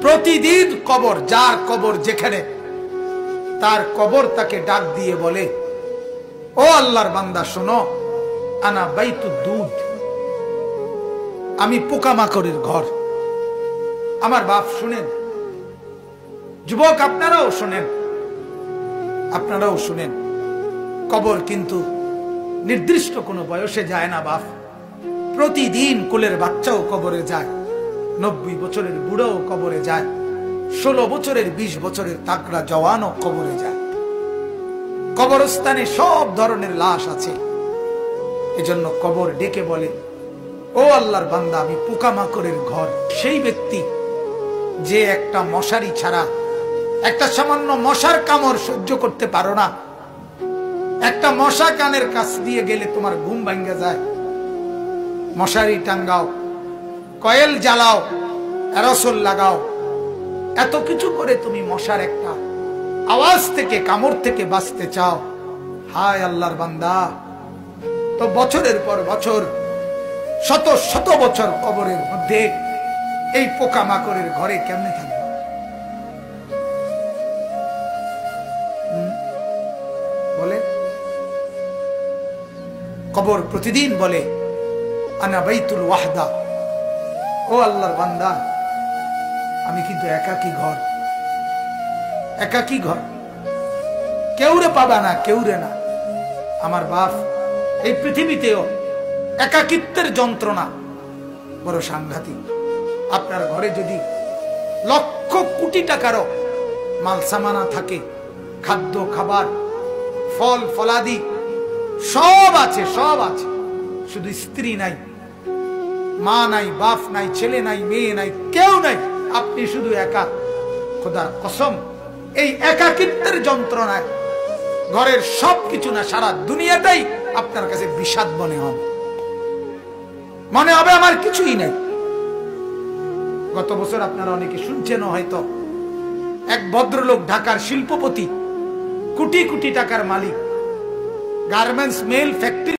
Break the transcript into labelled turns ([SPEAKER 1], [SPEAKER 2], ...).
[SPEAKER 1] প্রতিদিন কবর, যার কবর যেখানে, তার কবর তাকে ডাক দিয়ে বলে, ও আল্লাহর বান্দা শোনো, আনা বাইতুদ দুদ, আমি পোকামাকড়ের ঘর। আমার বাপ শুনেন, যুবক আপনারাও শুনেন, আপনারাও শুনেন, কবর কিন্তু নির্দিষ্ট কোনো বয়সে যায় না বাপ। প্রতিদিন কোলের বাচ্চাও কবরে যায়, 90 বছরের বুড়োও কবরে যায়, 16 বছরের 20 বছরের তাকড়া জওয়ানও কবরে যায়। কবরস্থানে সব ধরনের লাশ আছে। এজন্য কবর ডেকে বলে, ও আল্লাহর বান্দা, আমি পোকামাকড়ের ঘর। সেই ব্যক্তি যে একটা মশারি ছাড়া, একটা সামান্য মশার কামড় সহ্য করতে পারো না, একটা মশা কানের কাছ দিয়ে গেলে তোমার ঘুম ভাঙ্গে যায়, মশারি টাঙ্গাও, কয়েল জ্বালাও, অ্যারোসল লাগাও, এত কিছু করে তুমি মশার একটা আওয়াজ থেকে, কামড় থেকে বাঁচতে চাও। হায় আল্লাহর বান্দা, তো বছরের পর বছর, শত শত বছর কবরের মধ্যে এই পোকামাকড়ের ঘরে কেমনে থাকবে? বলে কবর প্রতিদিন বলে, আনা বাইতুল ওয়াহদা, ও আল্লাহর বান্দা, আমি কিন্তু একাকী ঘর, একাকী ঘর, কেউরে পাবা না, কেউরে না। আমার বাপ, এই পৃথিবীতেও একাকিত্বের যন্ত্রণা বড় সাংঘাতিক। আপনার ঘরে যদি লক্ষ কোটি টাকারও মাল সামানা থাকে, খাদ্য খাবার, ফল ফলাদি সব আছে, সব আছে, শুধু স্ত্রী নাই, মা নাই, বাপ নাই, ছেলে নাই, মেয়ে নাই, কেউ নাই, আপনি শুধু একা, খোদার কসম এই একাকিত্বের যন্ত্রণায় ঘরের সবকিছু না, সারা দুনিয়াটাই আপনার কাছে বিষাদ মনে হবে, মনে হবে আমার কিছুই নাই। গত বছর আপনারা অনেকে শুনছেন হয়তো, এক ভদ্রলোক, ঢাকার শিল্পপতি, কোটি কোটি টাকার মালিক, গার্মেন্টস মেল ফ্যাক্টরি